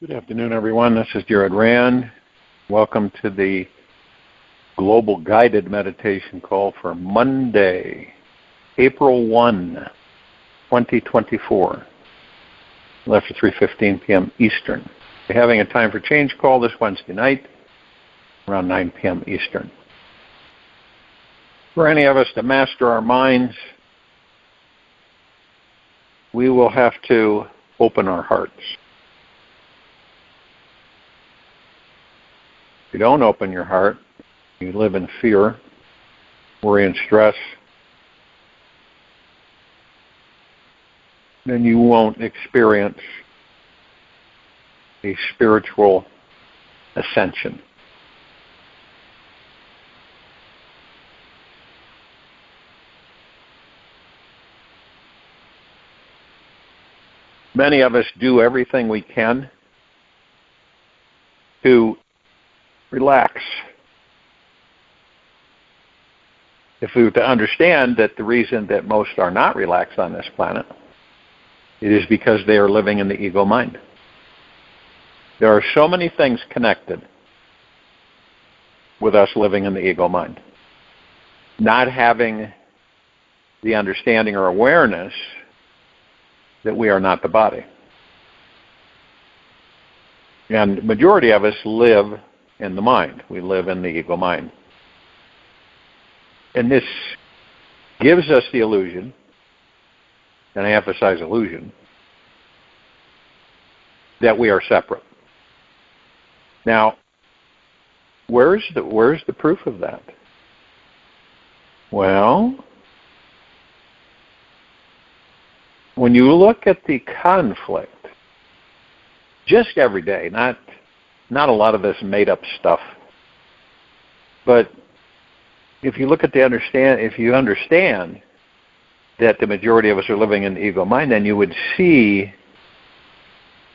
Good afternoon, everyone. This is Jared Rand. Welcome to the Global Guided Meditation Call for Monday, April 1, 2024, after 3:15 p.m. Eastern. We're having a time for change call this Wednesday night, around 9 p.m. Eastern. For any of us to master our minds, we will have to open our hearts. If you don't open your heart, you live in fear, worry, and stress, then you won't experience a spiritual ascension. Many of us do everything we can to relax. If we were to understand that the reason that most are not relaxed on this planet, it is because they are living in the ego mind. There are so many things connected with us living in the ego mind. Not having the understanding or awareness that we are not the body. And the majority of us live in the mind. We live in the ego mind. And this gives us the illusion, and I emphasize illusion, that we are separate. Now, where's the proof of that? Well, when you look at the conflict, just every day, not a lot of this made-up stuff, but if you look at if you understand that the majority of us are living in the ego mind, then you would see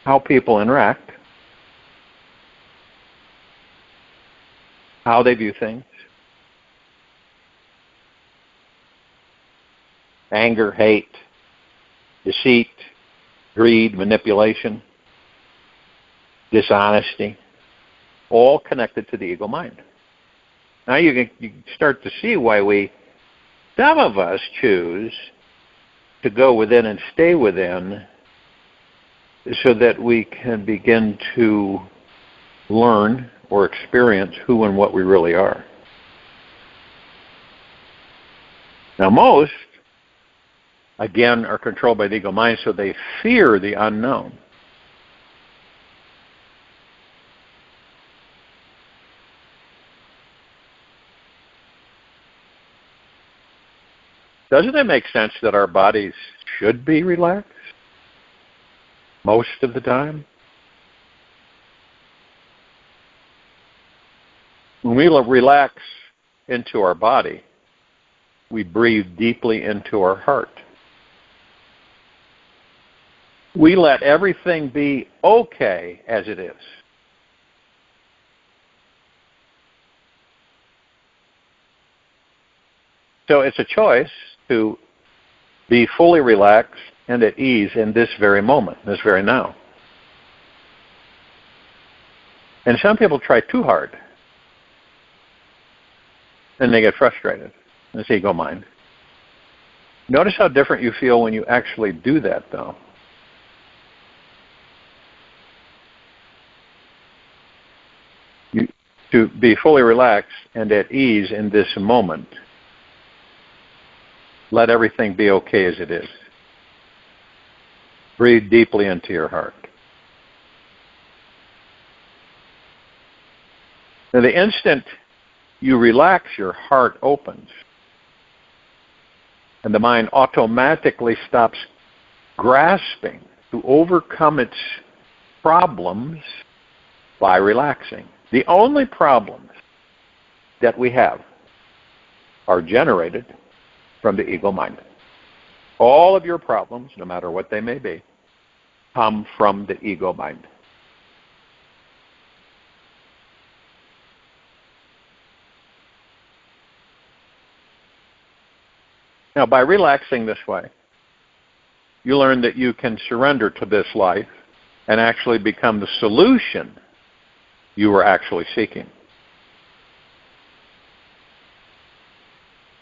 how people interact, how they view things, anger, hate, deceit, greed, manipulation, dishonesty, all connected to the ego mind. Now you can start to see why some of us choose to go within and stay within so that we can begin to learn or experience who and what we really are. Now most, again, are controlled by the ego mind, so they fear the unknown. Doesn't it make sense that our bodies should be relaxed most of the time? When we relax into our body, we breathe deeply into our heart. We let everything be okay as it is. So it's a choice to be fully relaxed and at ease in this very moment, this very now. And some people try too hard, and they get frustrated. It's ego mind. Notice how different you feel when you actually do that, though. To be fully relaxed and at ease in this moment. Let everything be okay as it is. Breathe deeply into your heart. Now, the instant you relax, your heart opens. And the mind automatically stops grasping to overcome its problems by relaxing. The only problems that we have are generated from the ego mind. All of your problems, no matter what they may be, come from the ego mind. Now, by relaxing this way, you learn that you can surrender to this life and actually become the solution you were actually seeking.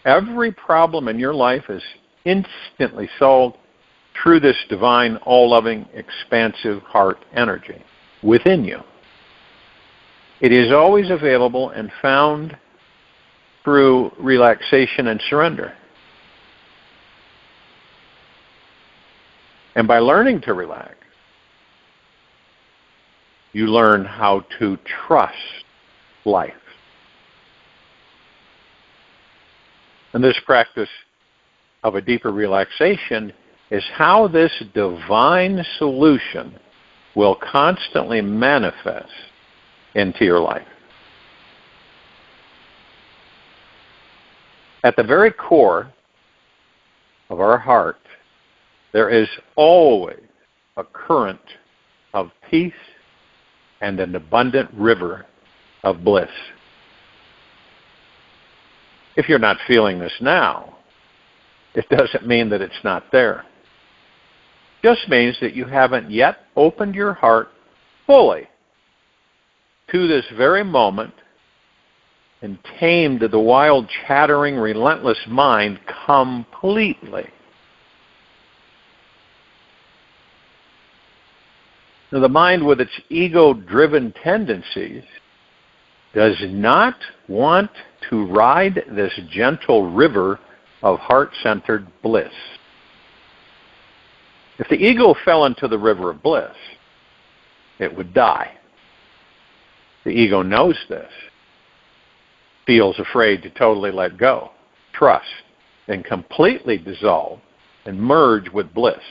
Every problem in your life is instantly solved through this divine, all-loving, expansive heart energy within you. It is always available and found through relaxation and surrender. And by learning to relax, you learn how to trust life. And this practice of a deeper relaxation is how this divine solution will constantly manifest into your life. At the very core of our heart, there is always a current of peace and an abundant river of bliss. If you're not feeling this now, it doesn't mean that it's not there. It just means that you haven't yet opened your heart fully to this very moment and tamed the wild, chattering, relentless mind completely. Now, the mind with its ego-driven tendencies does not want to ride this gentle river of heart-centered bliss. If the ego fell into the river of bliss, it would die. The ego knows this, feels afraid to totally let go, trust, and completely dissolve and merge with bliss.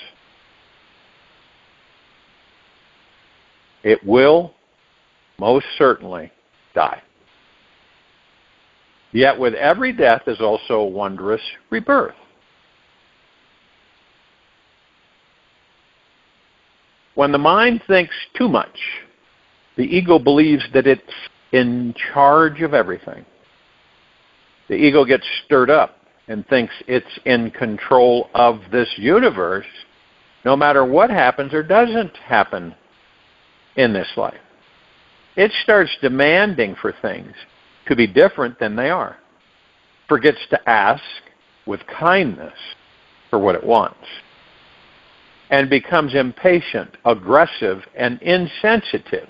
It will most certainly die. Yet with every death is also a wondrous rebirth. When the mind thinks too much, the ego believes that it's in charge of everything. The ego gets stirred up and thinks it's in control of this universe, no matter what happens or doesn't happen in this life. It starts demanding for things to be different than they are. Forgets to ask with kindness for what it wants. And becomes impatient, aggressive, and insensitive.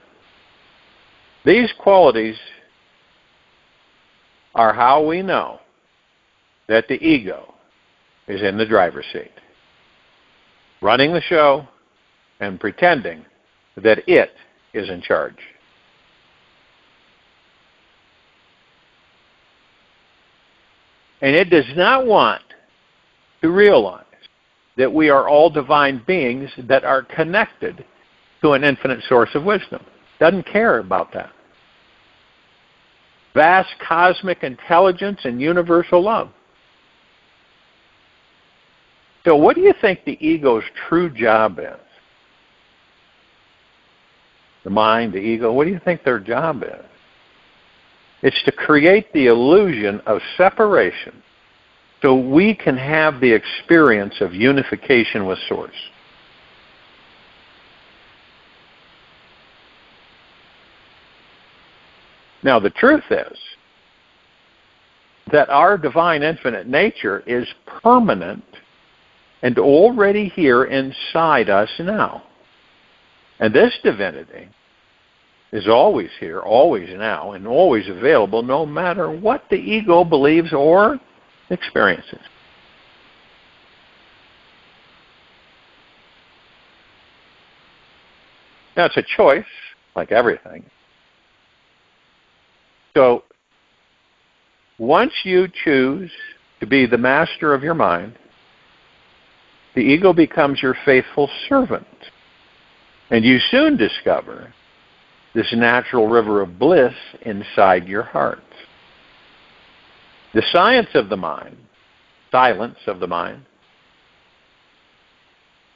These qualities are how we know that the ego is in the driver's seat, running the show and pretending that it is in charge. And it does not want to realize that we are all divine beings that are connected to an infinite source of wisdom. Doesn't care about that. Vast cosmic intelligence and universal love. So what do you think the ego's true job is? The mind, the ego, what do you think their job is? It's to create the illusion of separation so we can have the experience of unification with Source. Now, the truth is that our divine infinite nature is permanent and already here inside us now. And this divinity is always here, always now, and always available no matter what the ego believes or experiences. Now, it's a choice, like everything. So, once you choose to be the master of your mind, the ego becomes your faithful servant. And you soon discover this natural river of bliss inside your heart. The science of the mind, silence of the mind,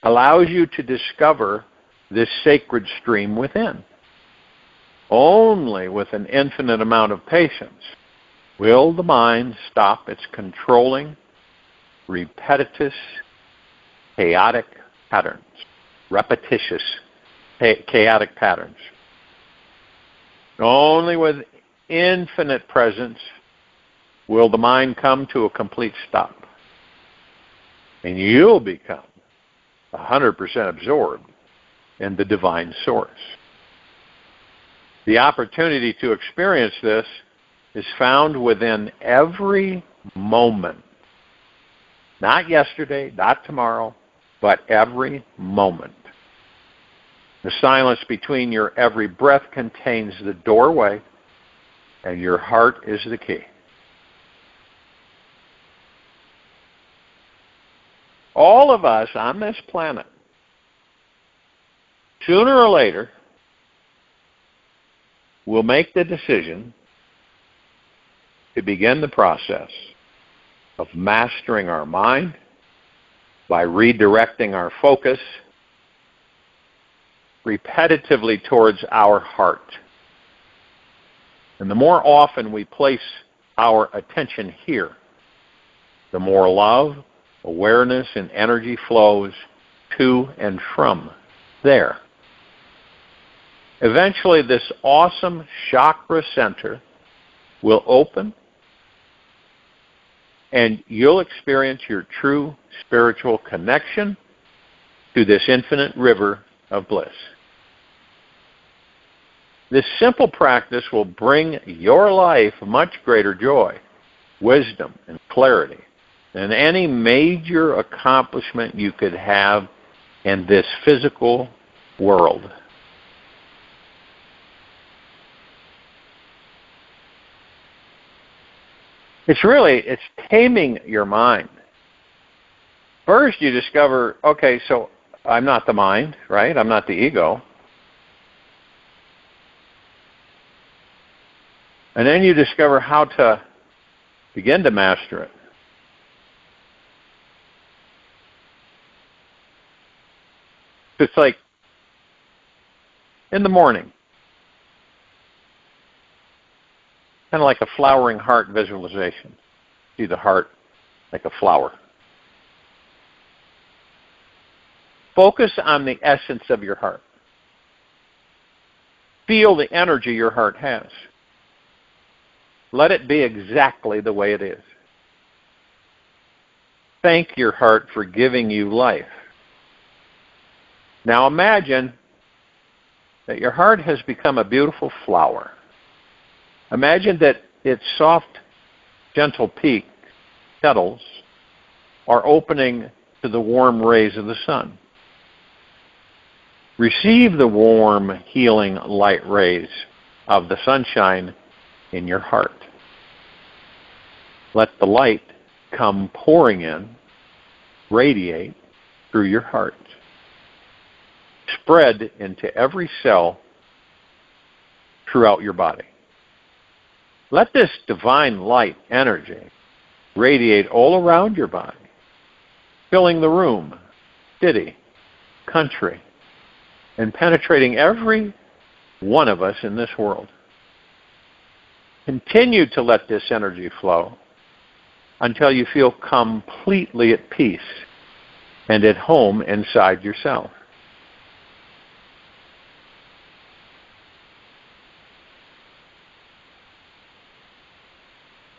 allows you to discover this sacred stream within. Only with an infinite amount of patience will the mind stop its controlling, repetitious, chaotic patterns, repetitious chaotic patterns. Only with infinite presence will the mind come to a complete stop. And you'll become 100% absorbed in the divine source. The opportunity to experience this is found within every moment. Not yesterday, not tomorrow, but every moment. The silence between your every breath contains the doorway, and your heart is the key. All of us on this planet, sooner or later, will make the decision to begin the process of mastering our mind by redirecting our focus repetitively towards our heart. And the more often we place our attention here, the more love, awareness, and energy flows to and from there. Eventually, this awesome chakra center will open, and you'll experience your true spiritual connection to this infinite river of bliss. This simple practice will bring your life much greater joy, wisdom, and clarity than any major accomplishment you could have in this physical world. It's taming your mind. First you discover, okay, so I'm not the mind, right? I'm not the ego. And then you discover how to begin to master it. It's like in the morning, kind of like a flowering heart visualization. See the heart like a flower. Focus on the essence of your heart. Feel the energy your heart has. Let it be exactly the way it is. Thank your heart for giving you life. Now imagine that your heart has become a beautiful flower. Imagine that its soft, gentle petals are opening to the warm rays of the sun. Receive the warm, healing light rays of the sunshine in your heart. Let the light come pouring in, radiate through your heart. Spread into every cell throughout your body. Let this divine light energy radiate all around your body, filling the room, city, country, and penetrating every one of us in this world. Continue to let this energy flow until you feel completely at peace and at home inside yourself.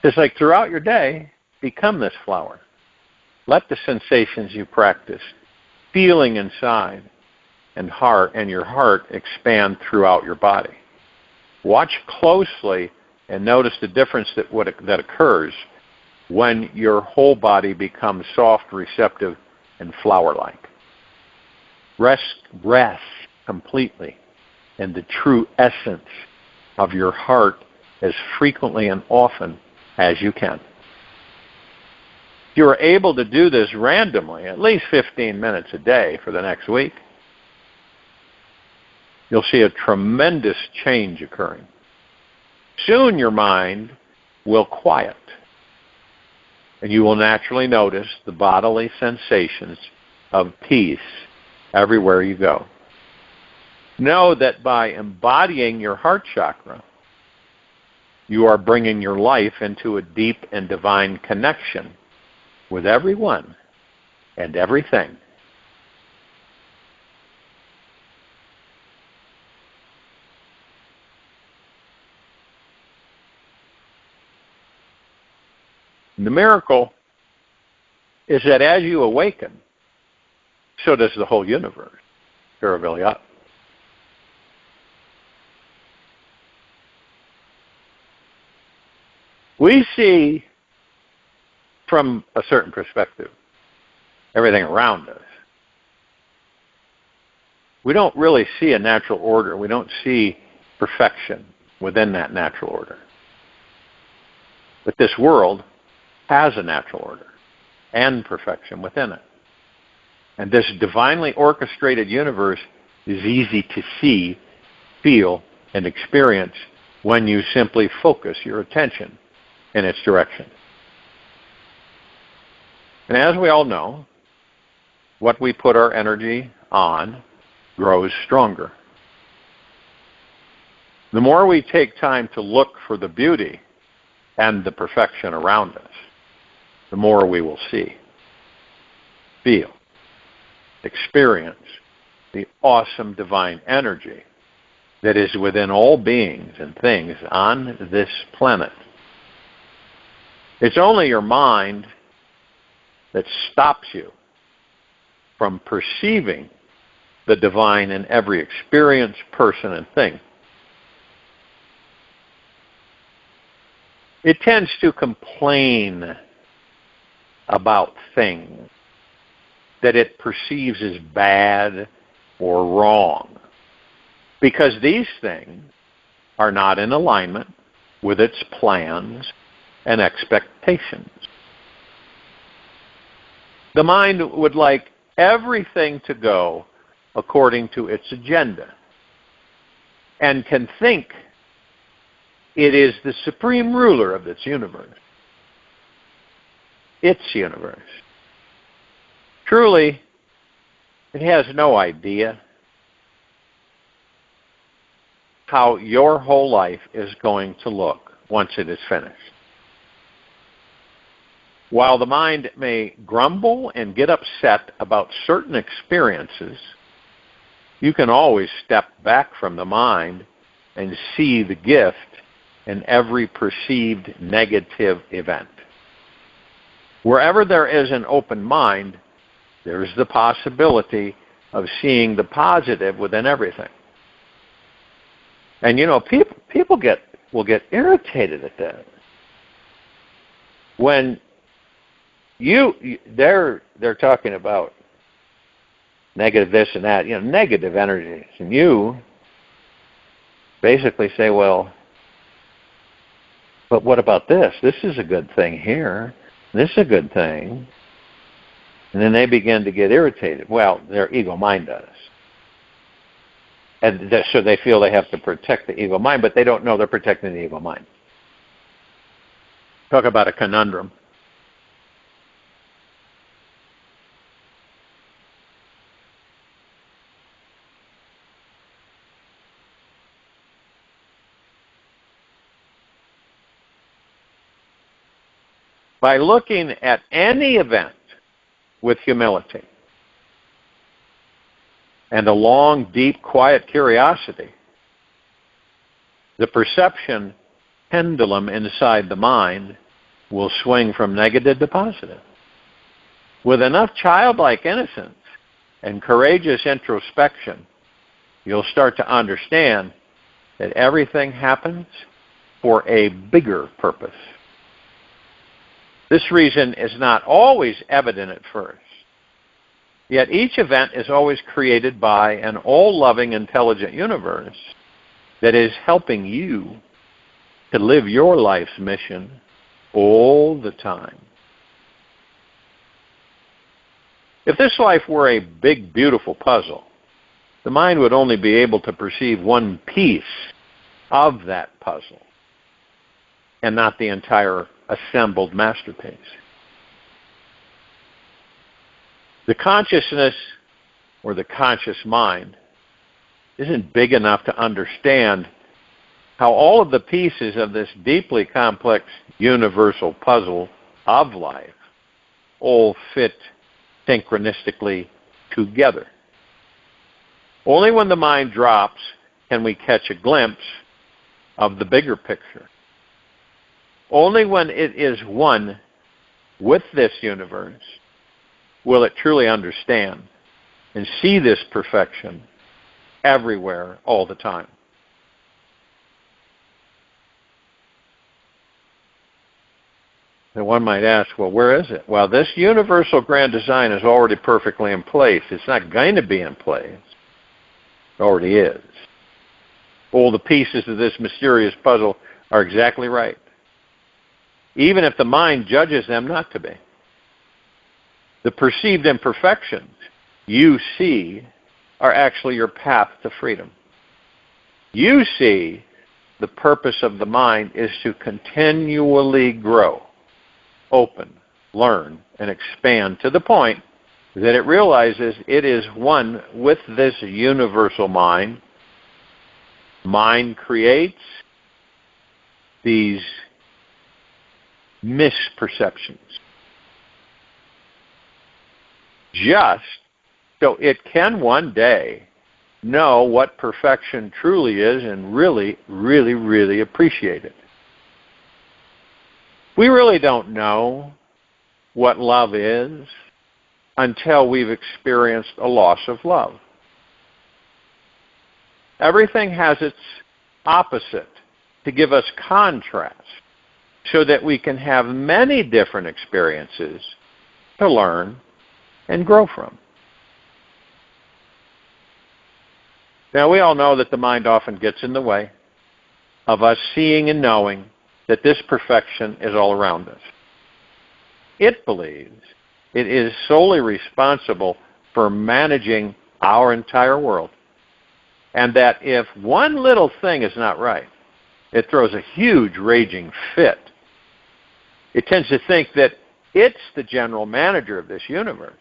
Just like throughout your day, become this flower. Let the sensations you practice, feeling inside and your heart expand throughout your body. Watch closely and notice the difference that occurs when your whole body becomes soft, receptive, and flower-like. Rest completely in the true essence of your heart as frequently and often as you can. If you are able to do this randomly, at least 15 minutes a day for the next week, you'll see a tremendous change occurring. Soon your mind will quiet, and you will naturally notice the bodily sensations of peace everywhere you go. Know that by embodying your heart chakra, you are bringing your life into a deep and divine connection with everyone and everything. And the miracle is that as you awaken, so does the whole universe. Paravilya. We see from a certain perspective everything around us. We don't really see a natural order. We don't see perfection within that natural order. But this world has a natural order and perfection within it. And this divinely orchestrated universe is easy to see, feel, and experience when you simply focus your attention in its direction. And as we all know, what we put our energy on grows stronger. The more we take time to look for the beauty and the perfection around us, the more we will see, feel, experience the awesome divine energy that is within all beings and things on this planet. It's only your mind that stops you from perceiving the divine in every experience, person, and thing. It tends to complain about things that it perceives as bad or wrong, because these things are not in alignment with its plans and expectations. The mind would like everything to go according to its agenda and can think it is the supreme ruler of its universe. Its universe. Truly, it has no idea how your whole life is going to look once it is finished. While the mind may grumble and get upset about certain experiences, you can always step back from the mind and see the gift in every perceived negative event. Wherever there is an open mind, there is the possibility of seeing the positive within everything. And you know, people will get irritated at that. When they're talking about negative this and that, negative energies, and you basically say, well, but what about this? This is a good thing here. This is a good thing. And then they begin to get irritated. Well, their ego mind does. And so they feel they have to protect the ego mind, but they don't know they're protecting the ego mind. Talk about a conundrum. By looking at any event with humility and a long, deep, quiet curiosity, the perception pendulum inside the mind will swing from negative to positive. With enough childlike innocence and courageous introspection, you'll start to understand that everything happens for a bigger purpose. This reason is not always evident at first. Yet each event is always created by an all-loving, intelligent universe that is helping you to live your life's mission all the time. If this life were a big, beautiful puzzle, the mind would only be able to perceive one piece of that puzzle and not the entire assembled masterpiece. The consciousness or the conscious mind isn't big enough to understand how all of the pieces of this deeply complex universal puzzle of life all fit synchronistically together. Only when the mind drops can we catch a glimpse of the bigger picture. Only when it is one with this universe will it truly understand and see this perfection everywhere, all the time. And one might ask, well, where is it? Well, this universal grand design is already perfectly in place. It's not going to be in place. It already is. All the pieces of this mysterious puzzle are exactly right, even if the mind judges them not to be. The perceived imperfections you see are actually your path to freedom. You see the purpose of the mind is to continually grow, open, learn, and expand to the point that it realizes it is one with this universal mind. Mind creates these misperceptions just so it can one day know what perfection truly is and really, really, really appreciate it. We really don't know what love is until we've experienced a loss of love. Everything has its opposite to give us contrast so that we can have many different experiences to learn and grow from. Now, we all know that the mind often gets in the way of us seeing and knowing that this perfection is all around us. It believes it is solely responsible for managing our entire world, and that if one little thing is not right, it throws a huge raging fit. It tends to think that it's the general manager of this universe.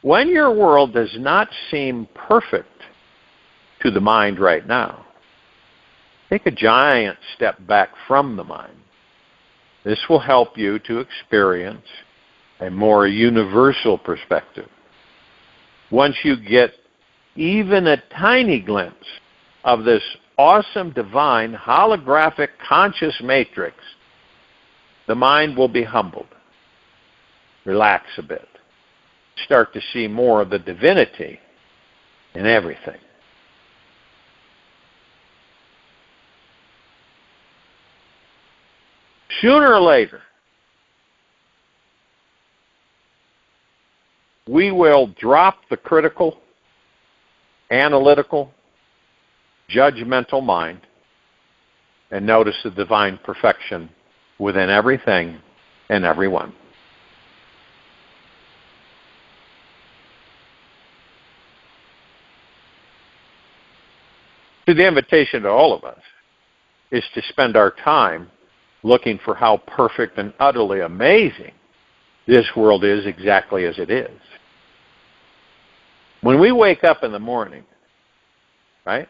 When your world does not seem perfect to the mind right now, take a giant step back from the mind. This will help you to experience a more universal perspective. Once you get even a tiny glimpse of this awesome, divine, holographic conscious matrix, the mind will be humbled. Relax a bit. Start to see more of the divinity in everything. Sooner or later, we will drop the critical, analytical, judgmental mind and notice the divine perfection within everything and everyone. So the invitation to all of us is to spend our time looking for how perfect and utterly amazing this world is exactly as it is. When we wake up in the morning, right,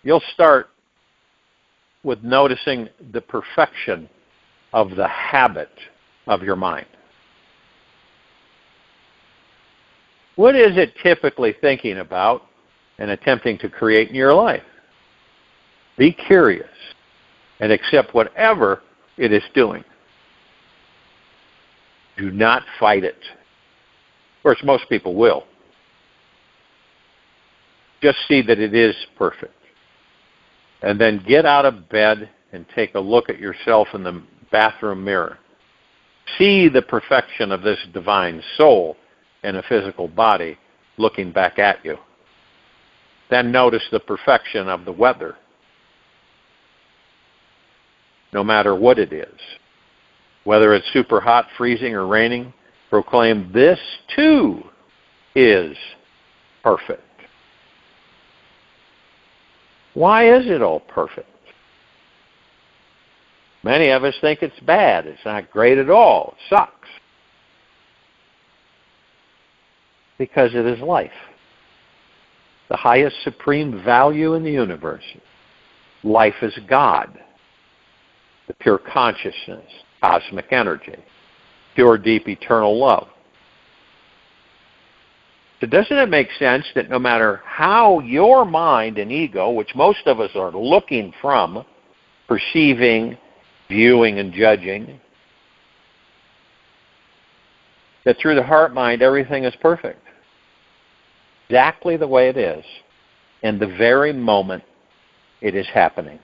you'll start with noticing the perfection of the habit of your mind. What is it typically thinking about and attempting to create in your life? Be curious and accept whatever it is doing. Do not fight it. Of course, most people will. Just see that it is perfect. And then get out of bed and take a look at yourself in the bathroom mirror. See the perfection of this divine soul in a physical body looking back at you. Then notice the perfection of the weather, no matter what it is. Whether it's super hot, freezing, or raining, proclaim this too is perfect. Why is it all perfect? Many of us think it's bad. It's not great at all. It sucks. Because it is life. The highest supreme value in the universe. Life is God. The pure consciousness, cosmic energy, pure, deep, eternal love. So doesn't it make sense that no matter how your mind and ego, which most of us are looking from, perceiving, viewing, and judging, that through the heart mind everything is perfect? Exactly the way it is, in the very moment it is happening.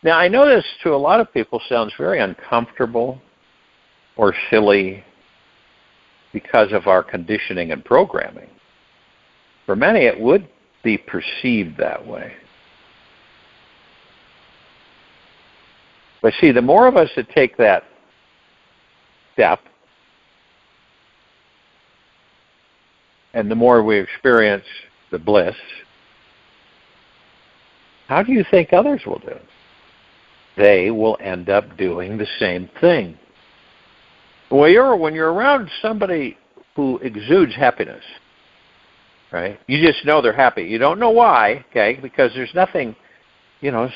Now, I know this to a lot of people sounds very uncomfortable or silly because of our conditioning and programming. For many, it would be perceived that way. But see, the more of us that take that step, and the more we experience the bliss, how do you think others will do? They will end up doing the same thing. When you're around somebody who exudes happiness, right? You just know they're happy. You don't know why, okay? Because there's nothing,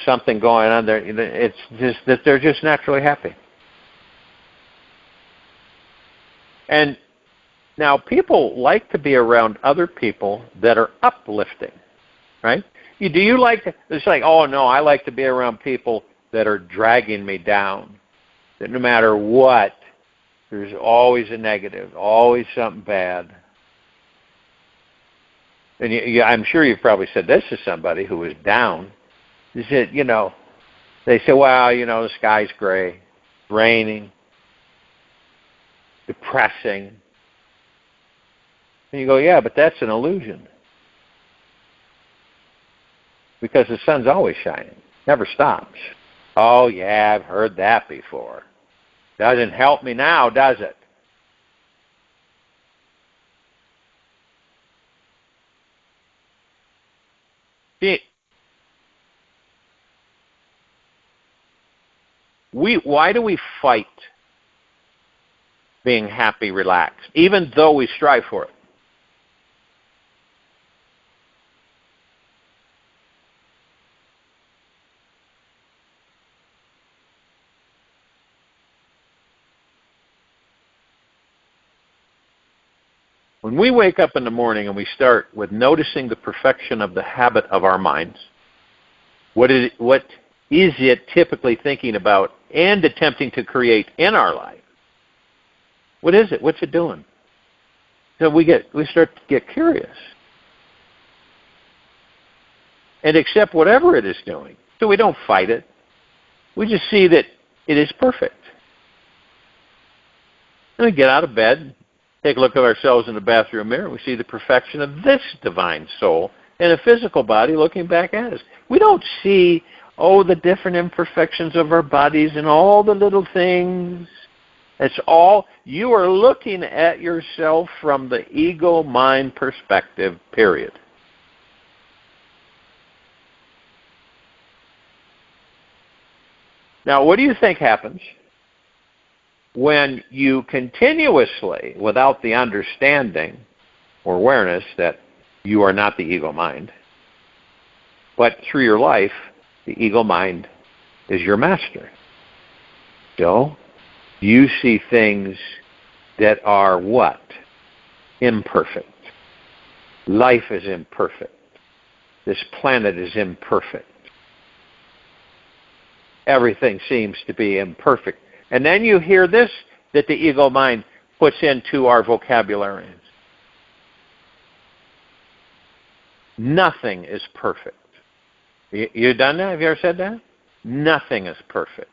something going on there. It's just that they're just naturally happy. And now people like to be around other people that are uplifting, right? It's like, oh no, I like to be around people that are dragging me down. That no matter what, there's always a negative, always something bad. And I'm sure you've probably said this to somebody who was down. They said, they say, well, the sky's gray, raining, depressing. And you go, yeah, but that's an illusion. Because the sun's always shining, never stops. Oh, yeah, I've heard that before. Doesn't help me now, does it? See, why do we fight being happy, relaxed, even though we strive for it? When we wake up in the morning and we start with noticing the perfection of the habit of our minds, what is it typically thinking about and attempting to create in our life? What is it? What's it doing? So we start to get curious and accept whatever it is doing. So we don't fight it. We just see that it is perfect. And we get out of bed, take a look at ourselves in the bathroom mirror, we see the perfection of this divine soul in a physical body looking back at us. We don't see, the different imperfections of our bodies and all the little things. It's all, you are looking at yourself from the ego-mind perspective, period. Now, what do you think happens when you continuously, without the understanding or awareness that you are not the ego mind, but through your life, the ego mind is your master? So, you see things that are what? Imperfect. Life is imperfect. This planet is imperfect. Everything seems to be imperfect. And then you hear this that the ego mind puts into our vocabulary. Nothing is perfect. You done that? Have you ever said that? Nothing is perfect.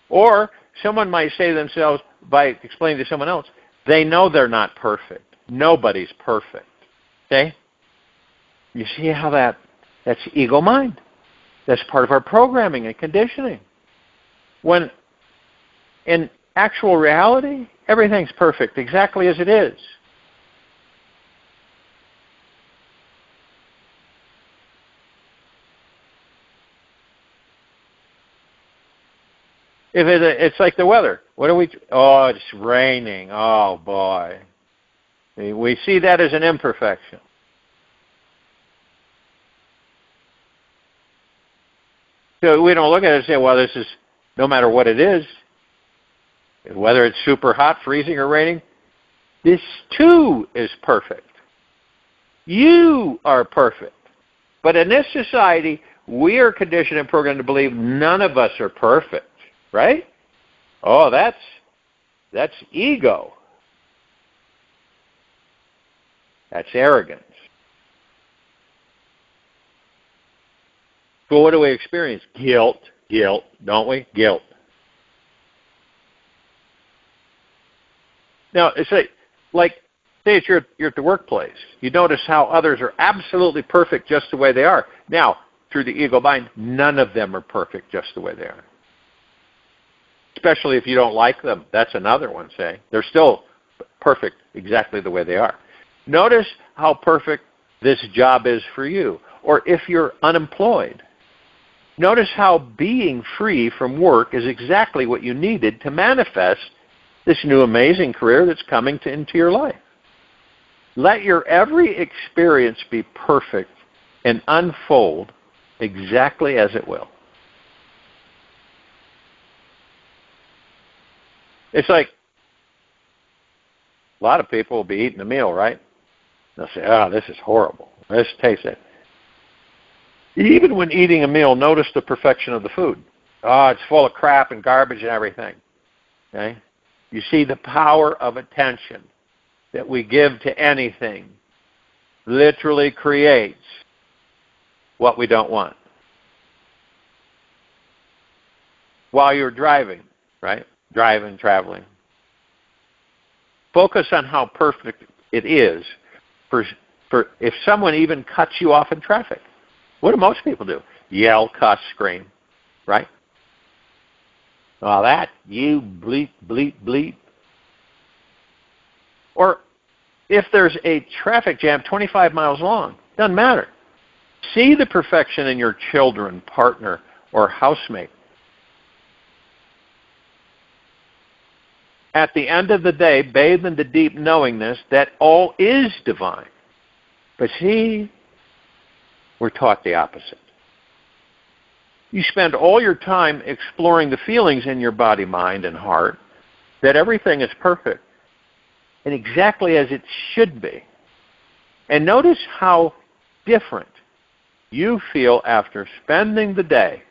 Or someone might say to themselves, by explaining to someone else, they know they're not perfect. Nobody's perfect. Okay? You see how that's ego mind. That's part of our programming and conditioning. When in actual reality, everything's perfect exactly as it is. It's like the weather. Oh, it's raining. Oh, boy. We see that as an imperfection. So we don't look at it and say, well, this is, no matter what it is, whether it's super hot, freezing, or raining, this too is perfect. You are perfect. But in this society, we are conditioned and programmed to believe none of us are perfect, right? Oh, that's ego. That's arrogance. So what do we experience? Guilt, don't we? Guilt. Now, say it's you're at the workplace. You notice how others are absolutely perfect just the way they are. Now, through the ego mind, none of them are perfect just the way they are. Especially if you don't like them. That's another one, say. They're still perfect exactly the way they are. Notice how perfect this job is for you. Or if you're unemployed, notice how being free from work is exactly what you needed to manifest this new amazing career that's coming into your life. Let your every experience be perfect and unfold exactly as it will. It's like a lot of people will be eating a meal, right? They'll say, oh, this is horrible. Let's taste it. Even when eating a meal, notice the perfection of the food. Oh, it's full of crap and garbage and everything. Okay? You see the power of attention that we give to anything literally creates what we don't want. While you're driving, right? Driving, traveling. Focus on how perfect it is for if someone even cuts you off in traffic. What do most people do? Yell, cuss, scream, right? Oh, that, you, bleep, bleep, bleep. Or if there's a traffic jam 25 miles long, doesn't matter. See the perfection in your children, partner, or housemate. At the end of the day, bathe in the deep knowingness that all is divine. But see, we're taught the opposite. You spend all your time exploring the feelings in your body, mind, and heart, that everything is perfect and exactly as it should be. And notice how different you feel after spending the day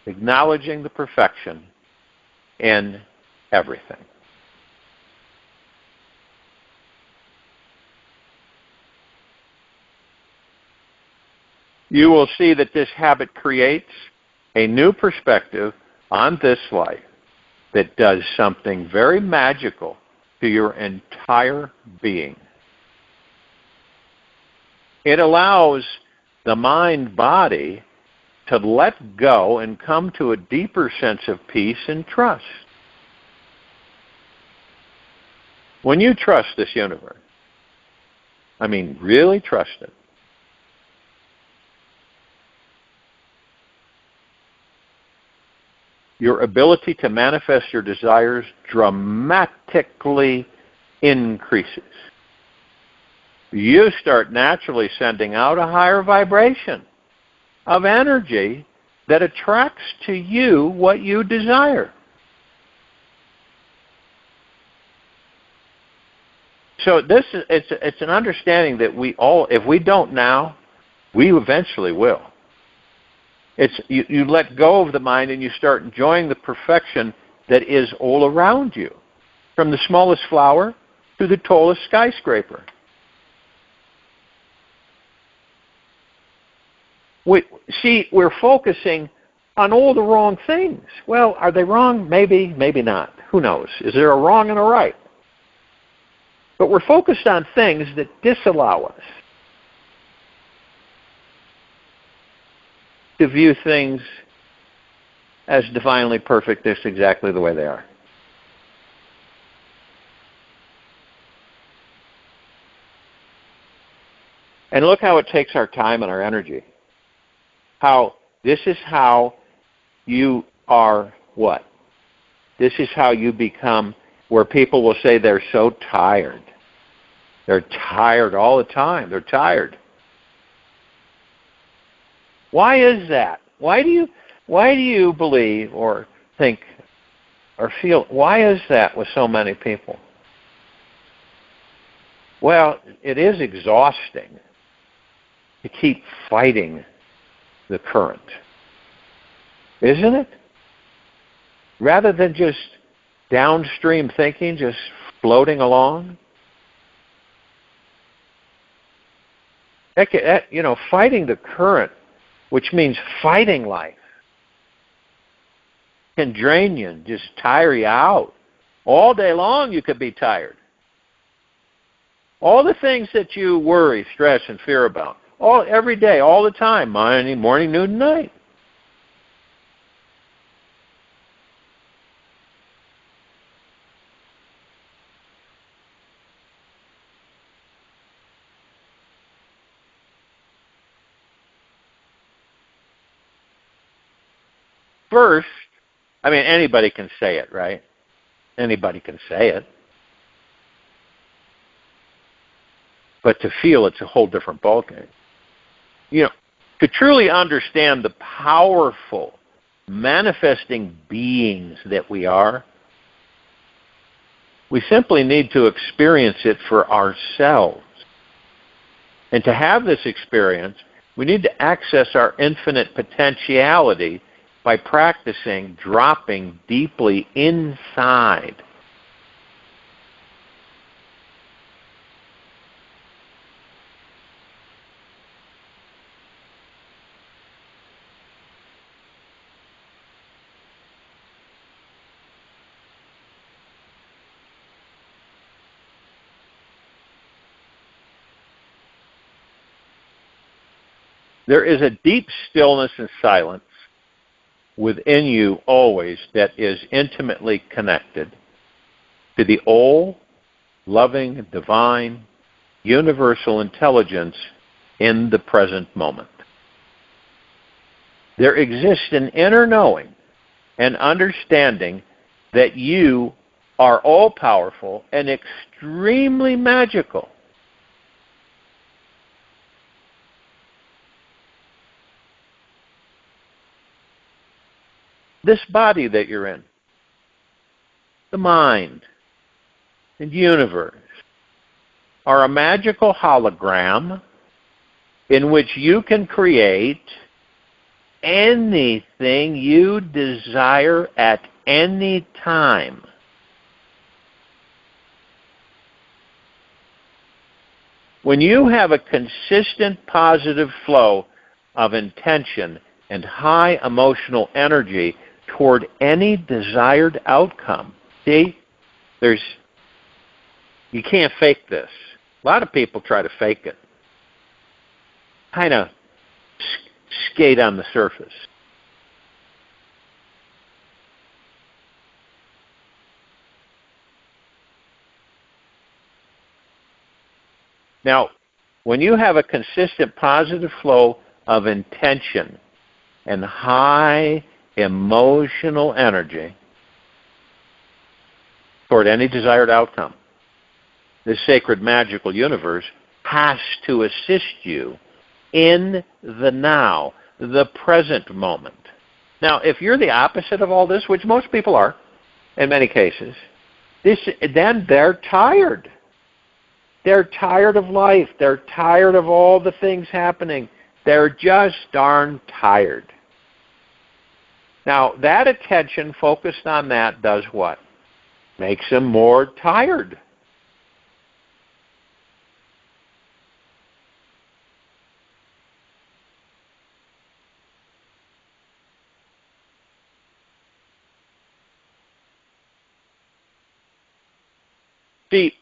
acknowledging the perfection in everything. You will see that this habit creates a new perspective on this life that does something very magical to your entire being. It allows the mind-body to let go and come to a deeper sense of peace and trust. When you trust this universe, I mean really trust it, your ability to manifest your desires dramatically increases. You start naturally sending out a higher vibration of energy that attracts to you what you desire. So it's an understanding that we all, if we don't now, we eventually will. You let go of the mind and you start enjoying the perfection that is all around you, from the smallest flower to the tallest skyscraper. We're focusing on all the wrong things. Well, are they wrong? Maybe, maybe not. Who knows? Is there a wrong and a right? But we're focused on things that disallow us to view things as divinely perfect, just exactly the way they are. And look how it takes our time and our energy. This is how you are what? this is how you become, where people will say they're so tired. They're tired all the time. They're tired. Why is that? Why do you believe or think or feel, why is that with so many people? Well, it is exhausting to keep fighting the current, isn't it? Rather than just downstream thinking, just floating along. Fighting the current, which means fighting life, can drain you and just tire you out. All day long you could be tired. All the things that you worry, stress, and fear about, every day, all the time, morning, noon, night. First, anybody can say it, right? Anybody can say it. But to feel it's a whole different ballgame. To truly understand the powerful manifesting beings that we are, we simply need to experience it for ourselves. And to have this experience, we need to access our infinite potentiality by practicing dropping deeply inside. There is a deep stillness and silence within you always that is intimately connected to the all loving, divine, universal intelligence in the present moment. There exists an inner knowing and understanding that you are all-powerful and extremely magical. This body that you're in, the mind and universe, are a magical hologram in which you can create anything you desire at any time. When you have a consistent positive flow of intention and high emotional energy toward any desired outcome. See, you can't fake this. A lot of people try to fake it. Kind of skate on the surface. Now, when you have a consistent positive flow of intention and high emotional energy toward any desired outcome, this sacred magical universe has to assist you in the now, the present moment. Now, if you're the opposite of all this, which most people are, in many cases, then they're tired. They're tired of life. They're tired of all the things happening. They're just darn tired. Now, that attention focused on that does what? Makes them more tired. See,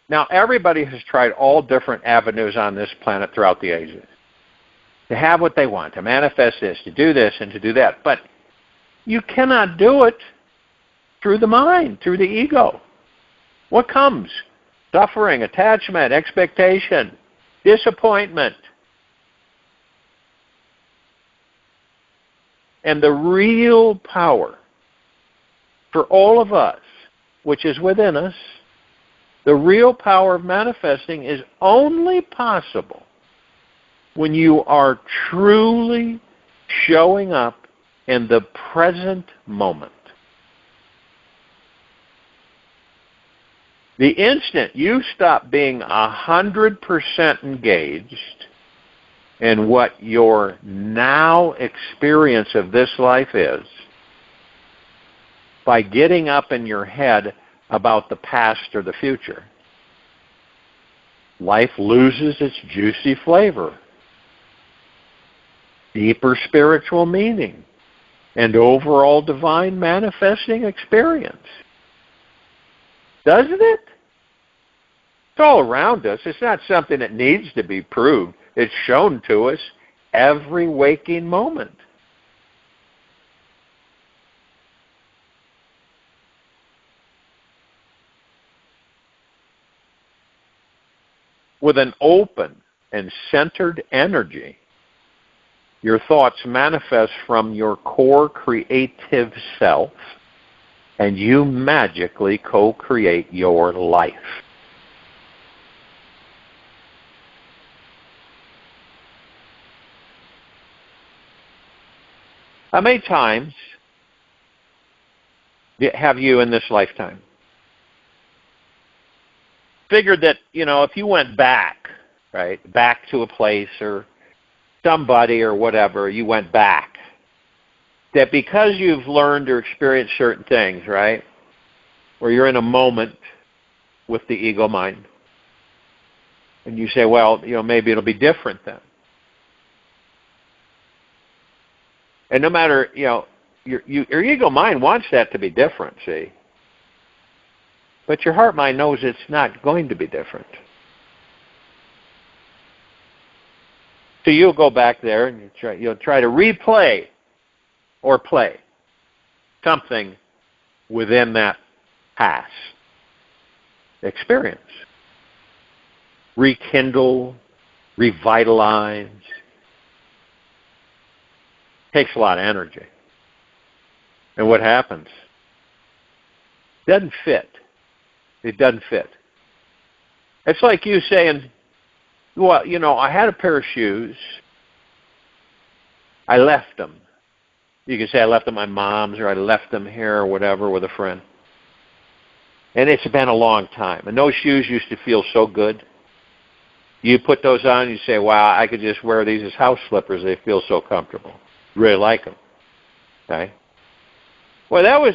now everybody has tried all different avenues on this planet throughout the ages to have what they want, to manifest this, to do this, and to do that. But you cannot do it through the mind, through the ego. What comes? Suffering, attachment, expectation, disappointment. And the real power for all of us, which is within us, the real power of manifesting is only possible when you are truly showing up in the present moment. The instant you stop being 100% engaged in what your now experience of this life is, by getting up in your head about the past or the future, life loses its juicy flavor, deeper spiritual meaning, and overall divine manifesting experience. Doesn't it? It's all around us. It's not something that needs to be proved. It's shown to us every waking moment. With an open and centered energy, your thoughts manifest from your core creative self, and you magically co-create your life. How many times have you in this lifetime figured that, if you went back, right, back to a place or somebody or whatever, you went back, that because you've learned or experienced certain things, right, where you're in a moment with the ego mind, and you say, well, maybe it'll be different then. And no matter, your ego mind wants that to be different, see? But your heart mind knows it's not going to be different. So you'll go back there and you'll try to replay or play something within that past experience. Rekindle, revitalize. Takes a lot of energy. And what happens? Doesn't fit. It doesn't fit. It's like you saying, well, I had a pair of shoes. I left them. You can say I left them at my mom's, or I left them here or whatever with a friend. And it's been a long time. And those shoes used to feel so good. You put those on and you say, wow, I could just wear these as house slippers. They feel so comfortable. Really like them. Okay? Well, those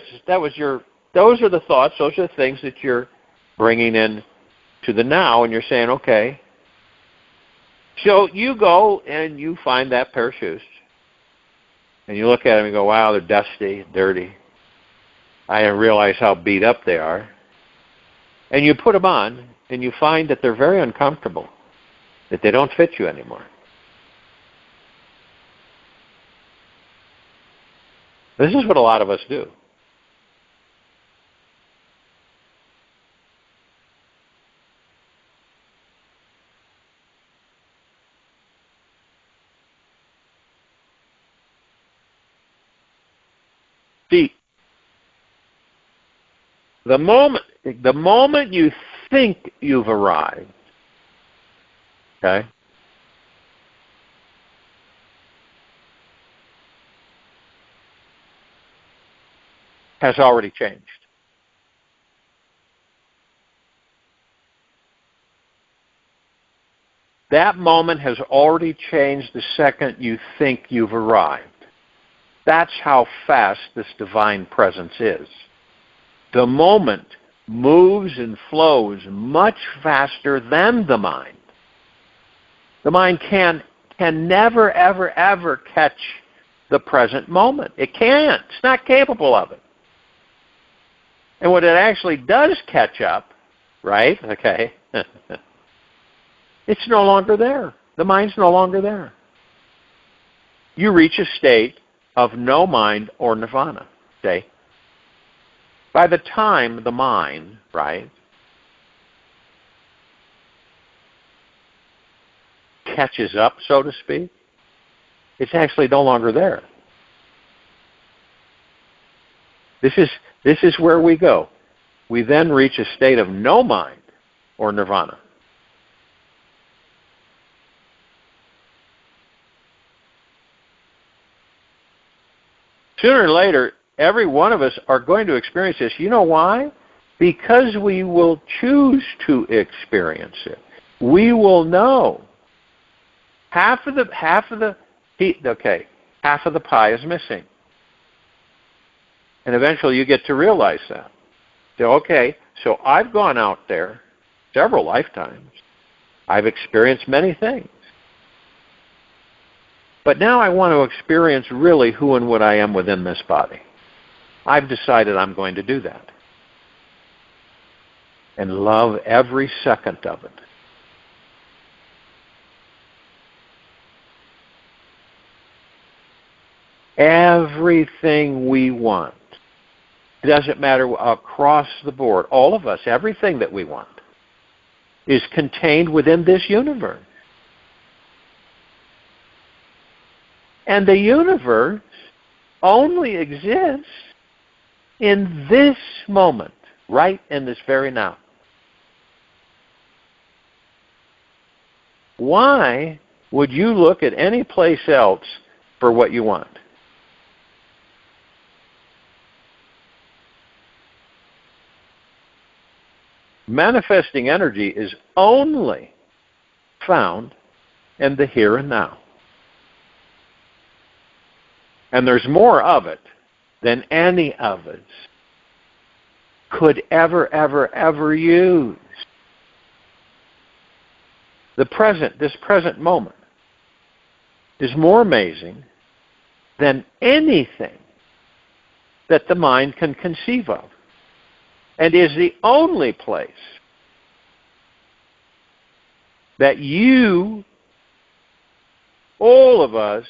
are the thoughts, those are the things that you're bringing in to the now, and you're saying, okay. So you go and you find that pair of shoes, and you look at them and go, wow, they're dusty, dirty. I didn't realize how beat up they are. And you put them on, and you find that they're very uncomfortable, that they don't fit you anymore. This is what a lot of us do. See, the moment you think you've arrived, okay, has already changed. That moment has already changed the second you think you've arrived. That's how fast this divine presence is. The moment moves and flows much faster than the mind. The mind can never, ever, ever catch the present moment. It can't. It's not capable of it. And when it actually does catch up, right, okay, it's no longer there. The mind's no longer there. You reach a state of no mind or nirvana, okay? By the time the mind, right, catches up, so to speak, it's actually no longer there. This is where we go. We then reach a state of no mind, or nirvana. Sooner or later, every one of us are going to experience this. You know why? Because we will choose to experience it. We will know. Half of the pie is missing. And eventually you get to realize that. So I've gone out there several lifetimes. I've experienced many things. But now I want to experience really who and what I am within this body. I've decided I'm going to do that. And love every second of it. Everything we want. It doesn't matter, across the board. All of us, everything that we want is contained within this universe. And the universe only exists in this moment, right in this very now. Why would you look at any place else for what you want? Manifesting energy is only found in the here and now. And there's more of it than any of us could ever use. This present moment is more amazing than anything that the mind can conceive of, and is the only place that you, all of us,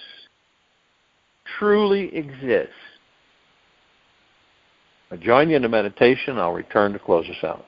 truly exist. I'll join you in a meditation. I'll return to close us out.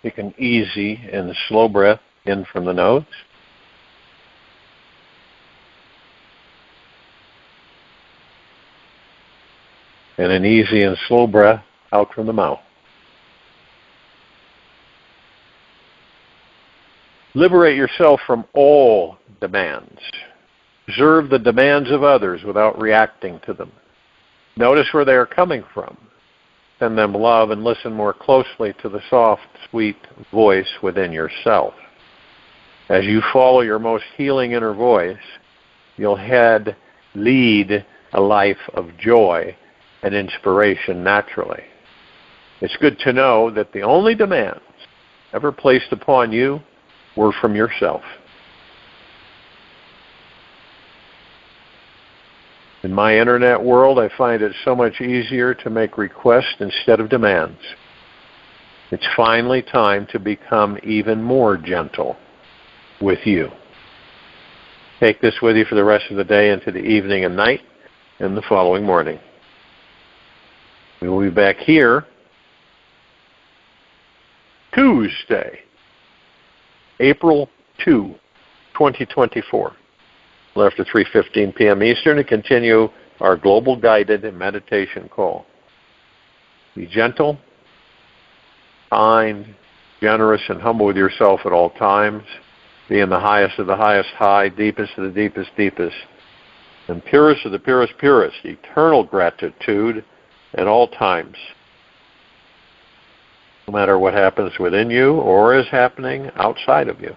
Take an easy and slow breath in from the nose. And an easy and slow breath out from the mouth. Liberate yourself from all demands. Observe the demands of others without reacting to them. Notice where they are coming from. Send them love and listen more closely to the soft, sweet voice within yourself. As you follow your most healing inner voice, you'll lead a life of joy and inspiration naturally. It's good to know that the only demands ever placed upon you were from yourself. In my internet world, I find it so much easier to make requests instead of demands. It's finally time to become even more gentle with you. Take this with you for the rest of the day into the evening and night and the following morning. We will be back here Tuesday, April 2, 2024. After 3:15 p.m. Eastern, to continue our global guided meditation call. Be gentle, kind, generous, and humble with yourself at all times. Be in the highest of the highest high, deepest of the deepest deepest, and purest of the purest purest, eternal gratitude at all times. No matter what happens within you or is happening outside of you.